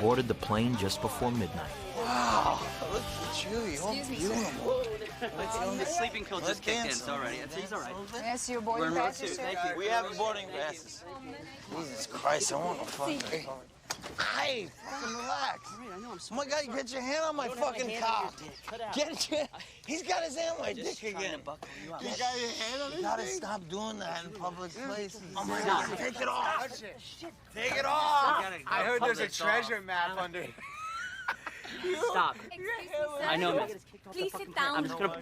boarded the plane just before midnight. Wow, look at you. Excuse me, sir. The sleeping pill just kicked in. It's all right. It's all right. Yes, your boarding passes, sir. Thank you. We have boarding passes. Jesus Christ, I want to fucking... Hey, fucking relax. Oh my God, you get your hand on my fucking cock. Get your... He's got his hand on my dick again. You got your hand on his dick? You gotta stop doing that in public places. Oh my God, take it off. Take it off. I heard there's a treasure map under. Stop. Excuse me, sir. I know, miss. Please sit down. I'm just gonna.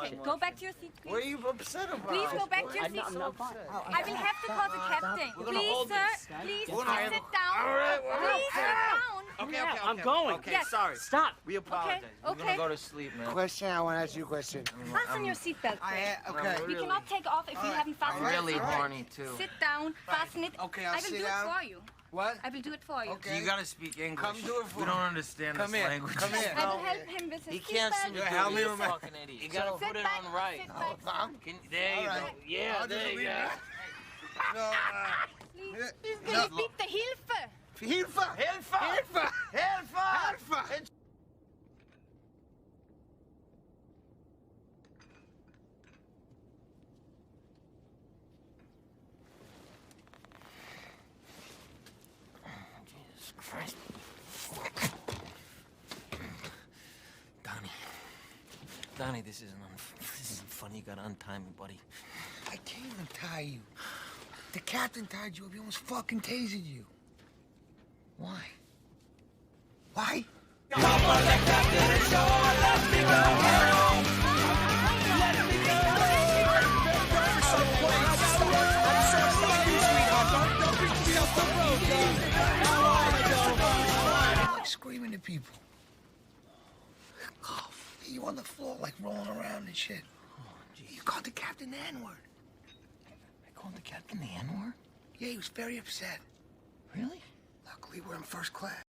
Okay, go back to your seat, please. What are you upset about? Please go back to your seat. I will have to call the captain. Please, sir. Please sit down. Please sit down. Okay. I'm going. Okay, Yes. sorry. Stop. We apologize. Okay. We're gonna go to sleep, man. Question, I want to ask you a question. Fasten your seatbelt, sir. Okay. You cannot take off if you haven't fastened I'm it. really horny, too. Sit down, fasten it. Okay, I'll I will sit do down. it for you. What? I will do it for you. Okay. You gotta speak English. Come do it for We me. don't understand Come this here. language. Come here. I will help him with his He can't seem seatbelt. to do help it. me He's with my- fucking idiot. You gotta Sit put it back, on right. sit back. There you go. Alright. Yeah, I'll there just you leave go. it. No, Please, bitte Hilfe! Hilfe! Hilfe! Hilfe! Hilfe! Hilfe! Jesus Christ. Donnie, this isn't funny. You gotta untie me, buddy. I can't even tie you. The captain tied you up. He almost fucking tasered you. Why? Why? Like screaming at people. You on the floor, like rolling around and shit. You called the captain the N-word. I called the captain the N-word? Yeah, he was very upset. Really? Luckily, we're in first class.